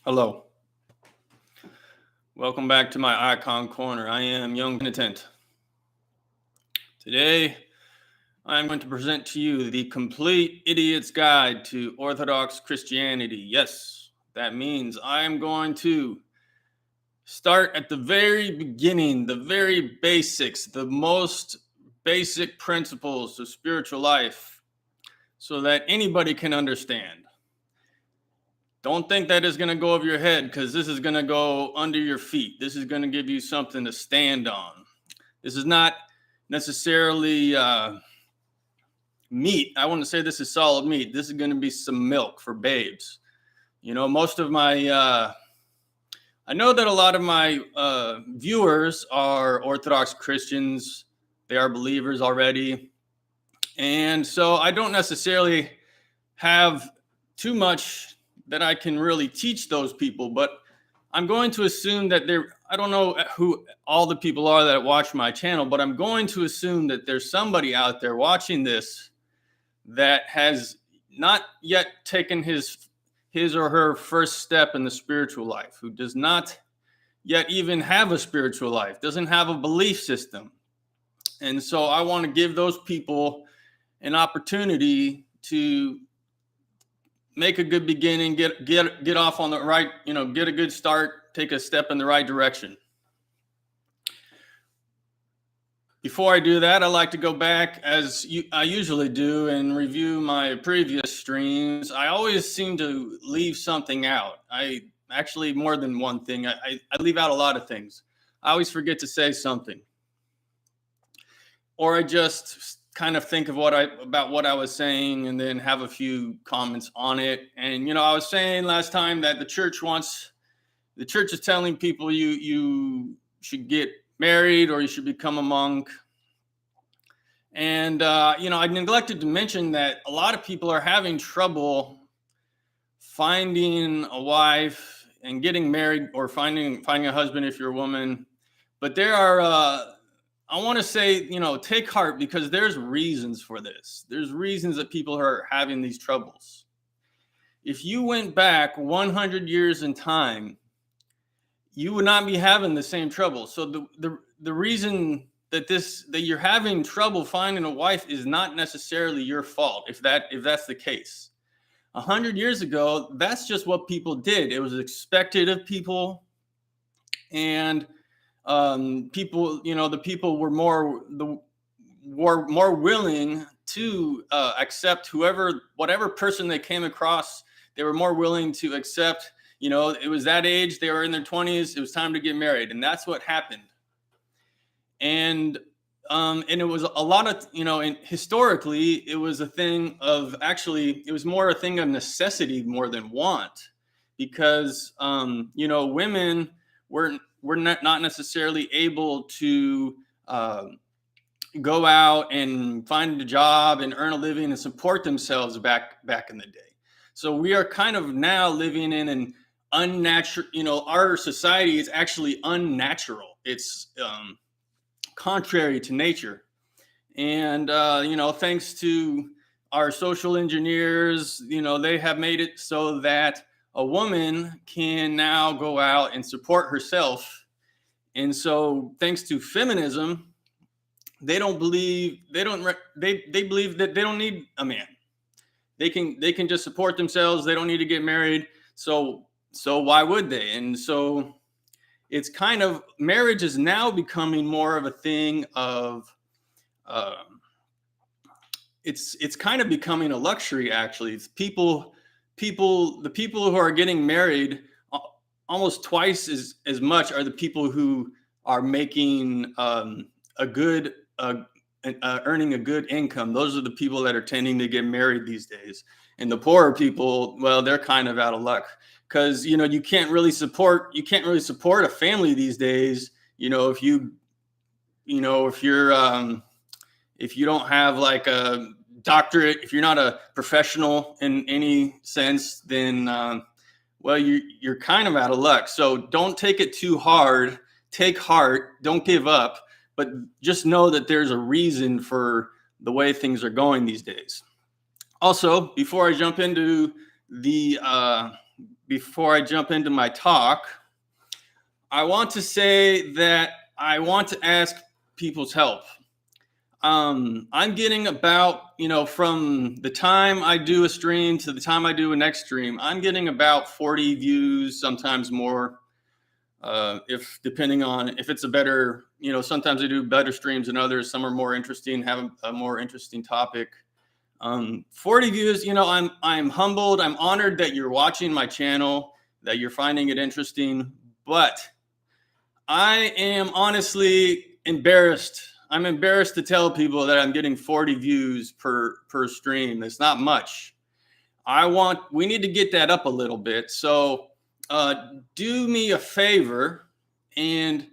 Hello. Welcome back to my icon corner. I am young Penitent. Today, I'm going to present to you the complete idiot's guide to Orthodox Christianity. Yes, that means I'm going to start at the very beginning, the very basics, the most basic principles of spiritual life so that anybody can understand. Don't think that is going to go over your head because this is going to go under your feet. This is going to give you something to stand on. This is not necessarily meat. I wouldn't say this is solid meat. This is going to be some milk for babes. You know, most of my, I know that a lot of my viewers are Orthodox Christians. They are believers already. And so I don't necessarily have too much that I can really teach those people, but I'm going to assume that I don't know who all the people are that watch my channel, but I'm going to assume that there's somebody out there watching this that has not yet taken his or her first step in the spiritual life, who does not yet even have a spiritual life, doesn't have a belief system. And so I want to give those people an opportunity to make a good beginning, get off on the right, get a good start, take a step in the right direction. Before I do that, I like to go back, as I usually do, and review my previous streams. I always seem to leave something out. Actually, more than one thing. I leave out a lot of things. I always forget to say something. Or I just kind of think of about what I was saying and then have a few comments on it. And, I was saying last time that the church is telling people you should get married or you should become a monk. And, I neglected to mention that a lot of people are having trouble finding a wife and getting married, or finding a husband if you're a woman. But there are, I want to say, take heart, because there's reasons for this. There's reasons that people are having these troubles. If you went back 100 years in time, you would not be having the same trouble. So the reason that you're having trouble finding a wife is not necessarily your fault, if that's the case. 100 years ago, that's just what people did. It was expected of people, and people, the people were more willing to accept whatever person they came across. They were more willing to accept. It was that age. They were in their 20s. It was time to get married, and that's what happened. And it was a lot of, and historically, it was a thing of, it was more a thing of necessity more than want, because women were not necessarily able to go out and find a job and earn a living and support themselves back in the day. So we are kind of now living in an unnatural, our society is actually unnatural. It's contrary to nature. And, thanks to our social engineers, they have made it so that a woman can now go out and support herself. And so thanks to feminism, they believe that they don't need a man. They can just support themselves. They don't need to get married. So why would they? And so it's kind of, marriage is now becoming more of a thing of, it's kind of becoming a luxury, actually. It's the people who are getting married, almost twice as much are the people who are making earning a good income. Those are the people that are tending to get married these days. And the poorer people, well, they're kind of out of luck, because you can't really support a family these days. If you don't have like a doctorate, if you're not a professional in any sense, then well, you're kind of out of luck. So don't take it too hard. Take heart. Don't give up. But just know that there's a reason for the way things are going these days. Also, before I jump into the before I jump into my talk, I want to say that I want to ask people's help. I'm getting about, from the time I do a stream to the time I do a next stream, I'm getting about 40 views, sometimes more. If depending on if it's a better, sometimes I do better streams than others. Some are more interesting, have a more interesting topic. 40 views, I'm humbled. I'm honored that you're watching my channel, that you're finding it interesting, but I am honestly embarrassed. I'm embarrassed to tell people that I'm getting 40 views per stream. That's not much. We need to get that up a little bit. So do me a favor and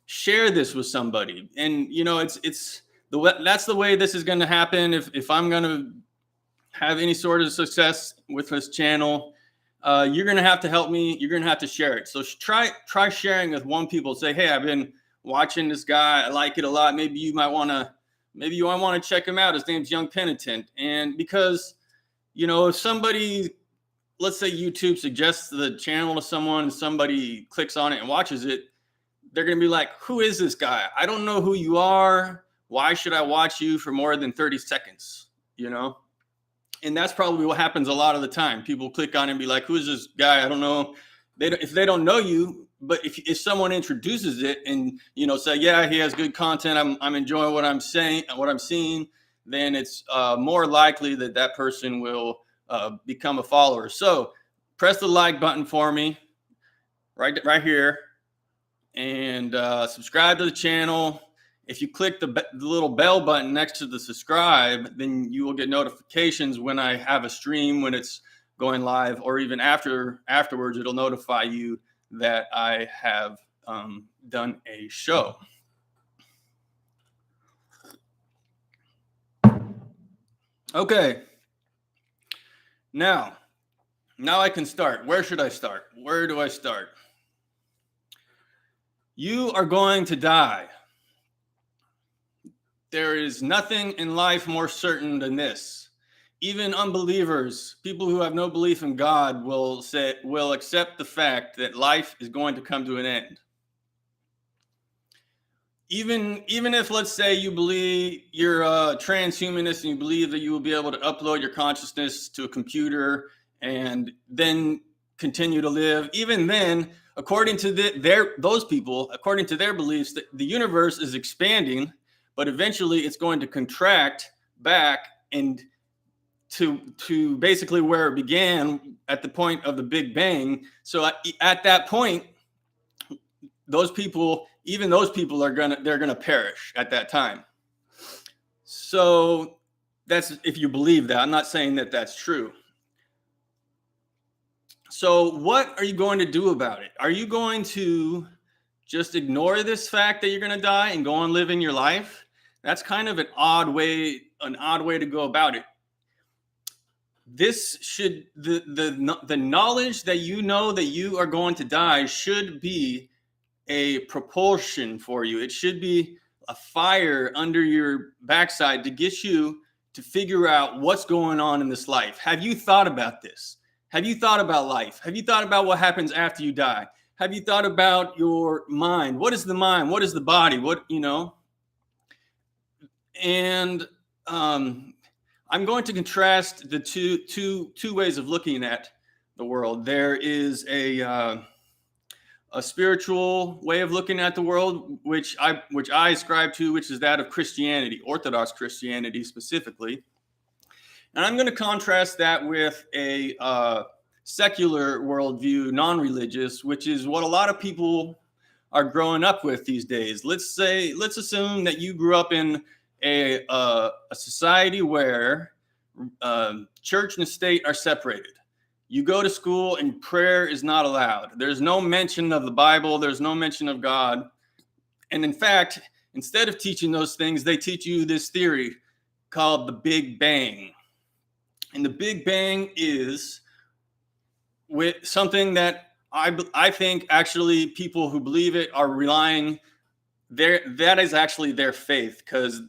share this with somebody. And that's the way this is going to happen. If I'm going to have any sort of success with this channel, you're going to have to help me. You're going to have to share it. So try sharing with one people. Say, hey, I've been watching this guy. I like it a lot. Maybe you want to check him out. His name's Young Penitent. And because, if somebody, let's say YouTube suggests the channel to someone and somebody clicks on it and watches it, they're going to be like, who is this guy? I don't know who you are. Why should I watch you for more than 30 seconds? And that's probably what happens a lot of the time. People click on it and be like, who is this guy? I don't know. If they don't know you, but if someone introduces it and, say, yeah, he has good content, I'm enjoying what I'm saying, what I'm seeing, then it's more likely that person will become a follower. So press the like button for me right here, and subscribe to the channel. If you click the little bell button next to the subscribe, then you will get notifications when I have a stream, when it's going live, or even afterwards, it'll notify you that I have done a show. Okay. Now I can start. Where should I start? Where do I start? You are going to die. There is nothing in life more certain than this. Even unbelievers, people who have no belief in God, will accept the fact that life is going to come to an end. Even if, let's say, you believe you're a transhumanist and you believe that you will be able to upload your consciousness to a computer and then continue to live, even then, according to those people, according to their beliefs, the universe is expanding, but eventually it's going to contract back and to basically where it began at the point of the Big Bang. So at that point, those people are gonna perish at that time. So that's if you believe that. I'm not saying that that's true. So what are you going to do about it? Are you going to just ignore this fact that you're going to die and go on living your life? That's kind of an odd way to go about it. This should the knowledge that that you are going to die should be a propulsion for you. It should be a fire under your backside to get you to figure out what's going on in this life. Have you thought about this? Have you thought about life? Have you thought about what happens after you die? Have you thought about your mind? What is the mind? What is the body? And I'm going to contrast the two ways of looking at the world. There is a spiritual way of looking at the world, which I ascribe to, which is that of Christianity, Orthodox Christianity specifically. And I'm going to contrast that with a secular worldview, non-religious, which is what a lot of people are growing up with these days. Let's assume that you grew up in a society where church and state are separated. You go to school and prayer is not allowed. There's no mention of the Bible. There's no mention of God. And in fact, instead of teaching those things, they teach you this theory called the Big Bang. And the Big Bang is with something that I think actually people who believe it are relying that is actually their faith, because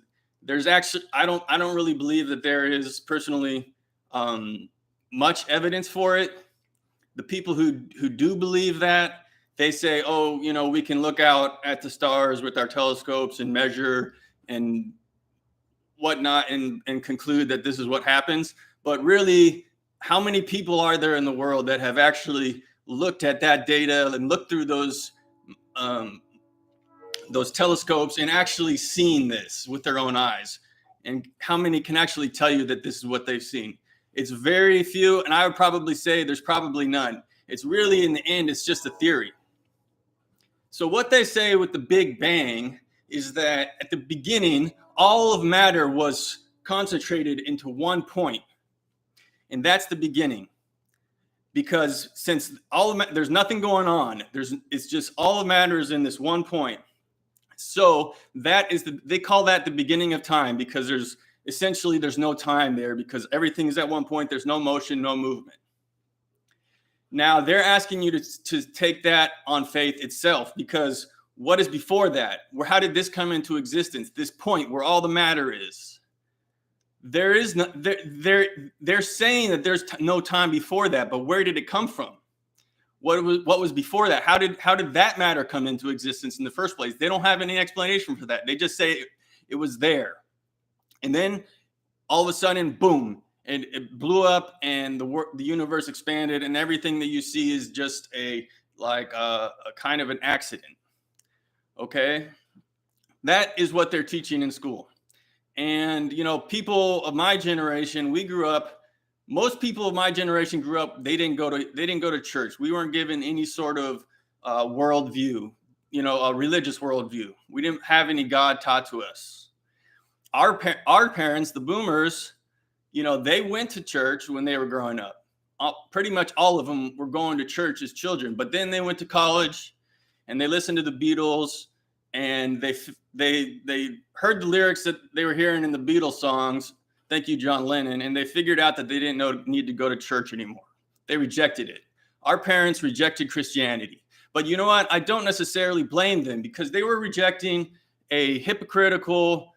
there's actually I don't really believe that there is personally much evidence for it. the people who do believe that, they say, oh, we can look out at the stars with our telescopes and measure and whatnot and conclude that this is what happens. But really, how many people are there in the world that have actually looked at that data and looked through those telescopes and actually seen this with their own eyes? And how many can actually tell you that this is what they've seen? It's very few, and I would probably say there's probably none. It's really, in the end, it's just a theory. So what they say with the Big Bang is that at the beginning, all of matter was concentrated into one point. And that's the beginning. Because since there's nothing going on, it's just all of matter is in this one point. So they call that the beginning of time, because there's no time there, because everything is at one point. There's no motion, no movement. Now they're asking you to take that on faith itself, because what is before that? How did this come into existence? This point where all the matter is. There is no. They're saying that there's no time before that, but where did it come from? What was before that? How did that matter come into existence in the first place? They don't have any explanation for that. They just say it was there, and then all of a sudden, boom, and it blew up, and the universe expanded, and everything that you see is just a kind of an accident. Okay, that is what they're teaching in school. And people of my generation, most people of my generation grew up, they didn't go to church. We weren't given any sort of worldview, a religious worldview. We didn't have any God taught to us. Our parents, the boomers, they went to church when they were growing up. Pretty much all of them were going to church as children, but then they went to college and they listened to the Beatles, and they heard the lyrics that they were hearing in the Beatles songs. Thank you, John Lennon. And they figured out that they didn't need to go to church anymore. They rejected it. Our parents rejected Christianity. But you know what? I don't necessarily blame them, because they were rejecting a hypocritical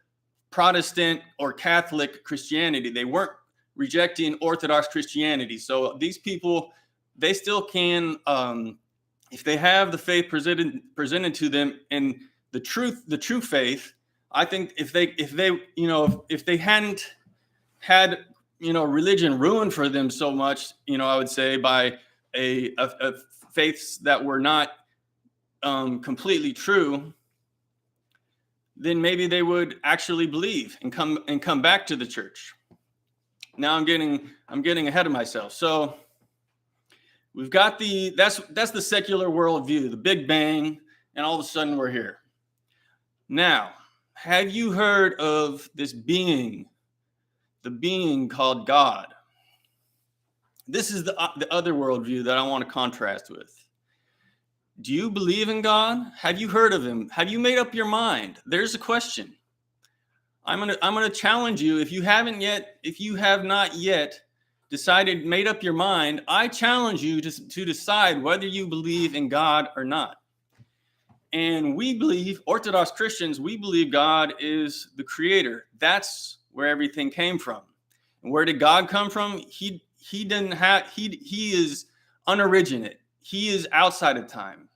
Protestant or Catholic Christianity. They weren't rejecting Orthodox Christianity. So these people, they still can, if they have the faith presented to them and the true faith. I think if they hadn't had religion ruined for them so much, I would say by a faiths that were not completely true, then maybe they would actually believe and come back to the church. Now I'm getting ahead of myself. So we've got that's the secular worldview, the Big Bang, and all of a sudden we're here. Now, have you heard of this being, the being called God? This is the other worldview that I want to contrast with. Do you believe in God? Have you heard of him? Have you made up your mind? There's a question. I'm gonna challenge you. If you have not yet made up your mind, I challenge you to decide whether you believe in God or not. And we believe, Orthodox Christians, we believe God is the creator. That's where everything came from. And where did God come from? He is unoriginate. He is outside of time.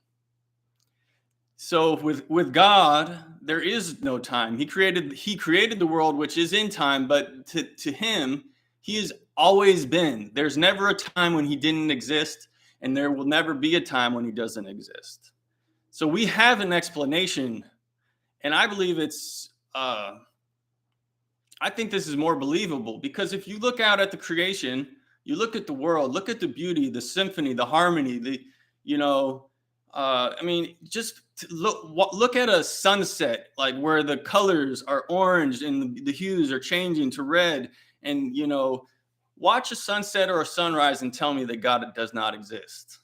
So with God, there is no time. He created the world, which is in time, but to him, he has always been. There's never a time when he didn't exist, and there will never be a time when he doesn't exist. So we have an explanation, and I believe I think this is more believable, because if you look out at the creation, you look at the world, look at the beauty, the symphony, the harmony, just look at a sunset, like where the colors are orange and the hues are changing to red, and watch a sunset or a sunrise and tell me that God does not exist.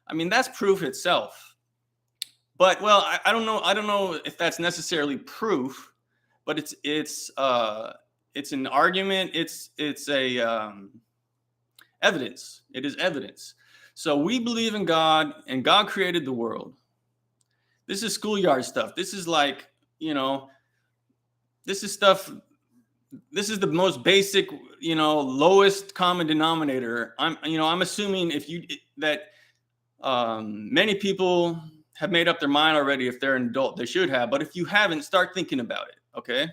I mean, that's proof itself. But I don't know if that's necessarily proof, but it's an argument. It's evidence. It is evidence. So we believe in God, and God created the world. This is schoolyard stuff. This is this is stuff this is the most basic, lowest common denominator. I'm assuming that many people have made up their mind already. If they're an adult, they should have. But if you haven't, start thinking about it. Okay.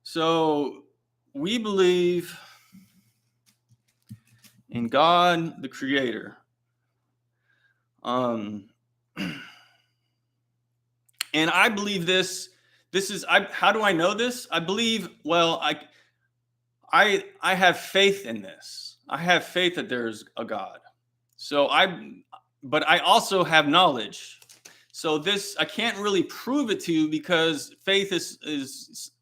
So we believe in God, the Creator. And I believe this. How do I know this? I believe, I have faith in this. I have faith that there's a God. But I also have knowledge. So this, I can't really prove it to you, because faith is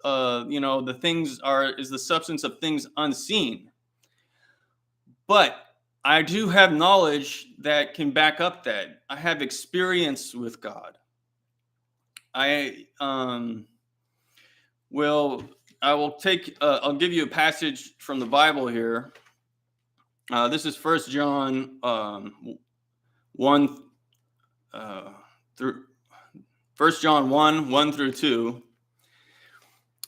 the things is the substance of things unseen. But I do have knowledge that can back up that. I have experience with God. I'll give you a passage from the Bible here. This is 1 John 1 through 2.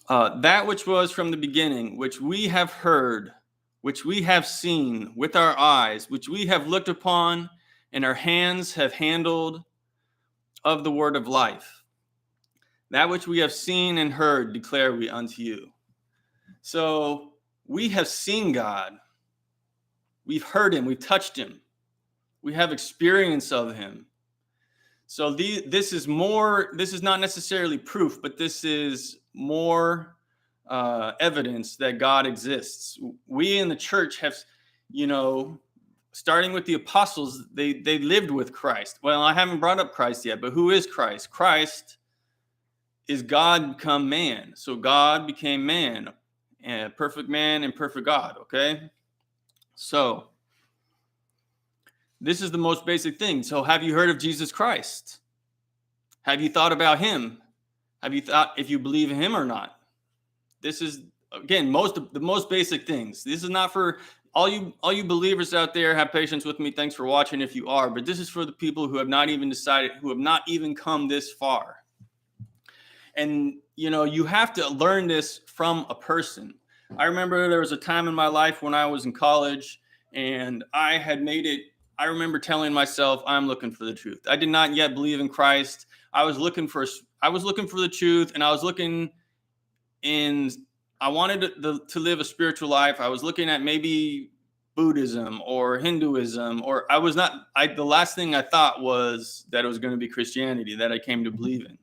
That which was from the beginning, which we have heard, which we have seen with our eyes, which we have looked upon, and our hands have handled of the word of life. That which we have seen and heard declare we unto you. So we have seen God. We've heard him. We've touched him. We have experience of him. So this is not necessarily proof, but this is more evidence that God exists. We in the church have, starting with the apostles, they lived with Christ. Well, I haven't brought up Christ yet, but who is Christ? Christ is God become man. So God became man, and perfect man and perfect God, okay? So this is the most basic thing. So have you heard of Jesus Christ? Have you thought about him? Have you thought if you believe in him or not? This is, again, the most basic things. This is not for all you believers out there. Have patience with me. Thanks for watching if you are. But this is for the people who have not even decided, who have not even come this far. And, you have to learn this from a person. I remember there was a time in my life when I was in college, and I remember telling myself, I'm looking for the truth. I did not yet believe in Christ. I was looking for the truth, and I wanted to live a spiritual life. I was looking at maybe Buddhism or Hinduism, or the last thing I thought was that it was going to be Christianity that I came to believe in.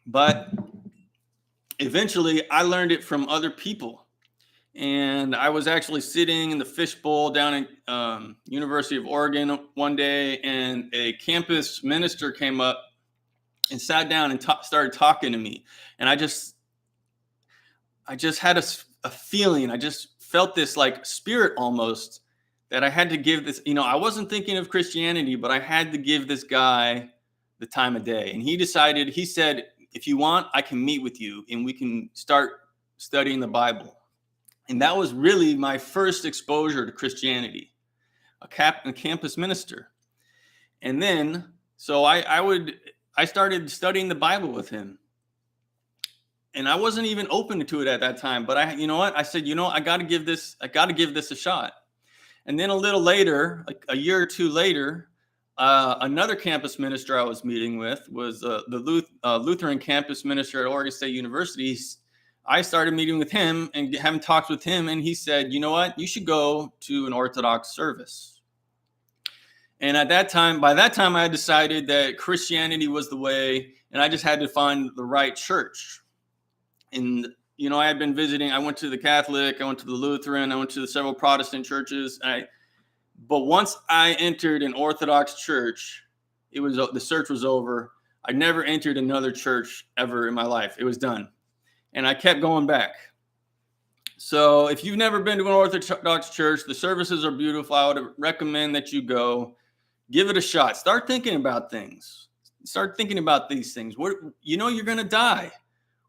But eventually I learned it from other people. And I was actually sitting in the fishbowl down in University of Oregon one day, and a campus minister came up and sat down and started talking to me. And I just had a feeling. I just felt this like spirit almost that I had to give this. I wasn't thinking of Christianity, but I had to give this guy the time of day. And he said, if you want, I can meet with you and we can start studying the Bible. And that was really my first exposure to Christianity, a campus minister. And then, so I started studying the Bible with him. And I wasn't even open to it at that time, but I said, I got to give this a shot. And then a little later, like a year or two later, another campus minister I was meeting with was the Lutheran campus minister at Oregon State University. I started meeting with him and having talks with him, and he said, you know what, you should go to an Orthodox service. And by that time, I had decided that Christianity was the way, and I just had to find the right church. And, I had been visiting. I went to the Catholic, I went to the Lutheran, I went to several Protestant churches. But once I entered an Orthodox church, the search was over. I never entered another church ever in my life. It was done. And I kept going back. So if you've never been to an Orthodox church, the services are beautiful. I would recommend that you go. Give it a shot. Start thinking about things. Start thinking about these things. You're going to die.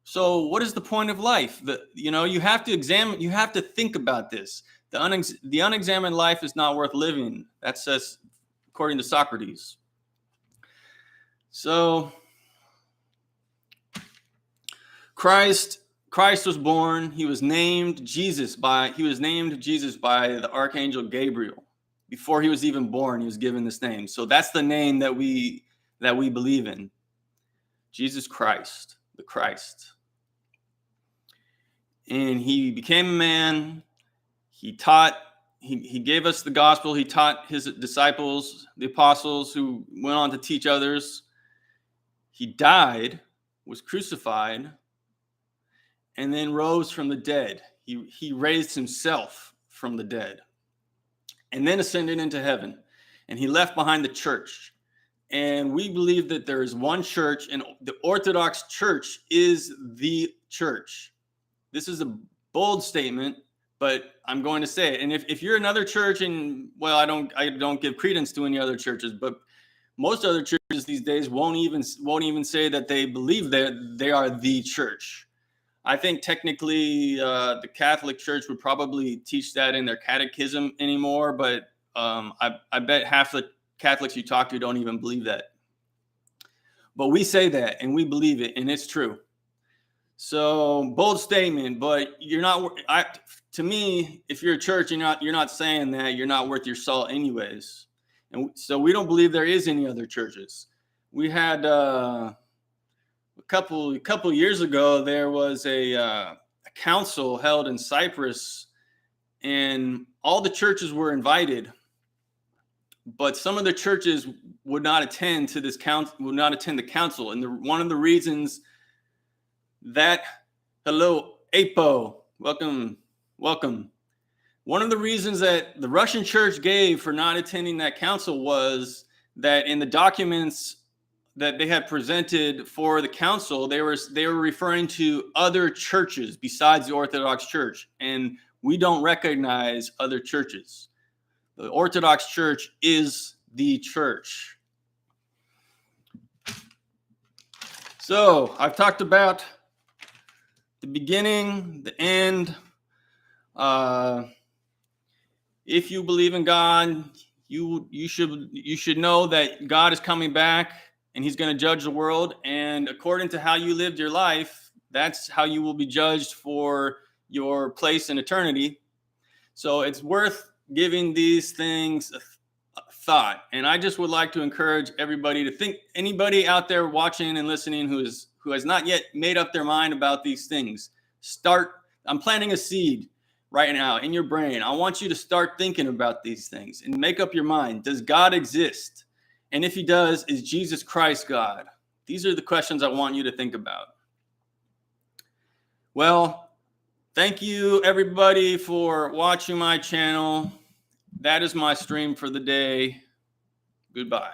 So what is the point of life? You have to think about this. The unexamined life is not worth living. That says, according to Socrates. So Christ was born. He was named Jesus by the archangel Gabriel. Before he was even born, he was given this name. So that's the name that we believe in. Jesus Christ, the Christ. And he became a man. He taught, he gave us the gospel. He taught his disciples, the apostles, who went on to teach others. He died, was crucified, and then rose from the dead. He raised himself from the dead and then ascended into heaven. And he left behind the church. And we believe that there is one church, and the Orthodox Church is the church. This is a bold statement, but I'm going to say it. And if you're another church, and well, I don't give credence to any other churches, but most other churches these days won't even say that they believe that they are the church. I think technically the Catholic Church would probably teach that in their catechism anymore, but I bet half the Catholics you talk to don't even believe that. But we say that, and we believe it, and it's true. So bold statement, but you're not. To me, if you're a church, you're not saying that, you're not worth your salt, anyways. And so we don't believe there is any other churches. We had a couple years ago, there was a council held in Cyprus, and all the churches were invited, but some of the churches would not attend to this council, would not attend the council. And one of the reasons that, hello, Apo, welcome. One of the reasons that the Russian church gave for not attending that council was that in the documents that they had presented for the council, they were referring to other churches besides the Orthodox Church, and we don't recognize other churches. The Orthodox Church is the church. So I've talked about the beginning, the end. If you believe in God, you should know that God is coming back and he's going to judge the world. And according to how you lived your life, that's how you will be judged for your place in eternity. So it's worth giving these things a thought. And I just would like to encourage everybody to think, anybody out there watching and listening who has not yet made up their mind about these things, I'm planting a seed right now in your brain. I want you to start thinking about these things and make up your mind. Does God exist? And if he does, is Jesus Christ God? These are the questions I want you to think about. Well, thank you everybody for watching my channel. That is my stream for the day. Goodbye.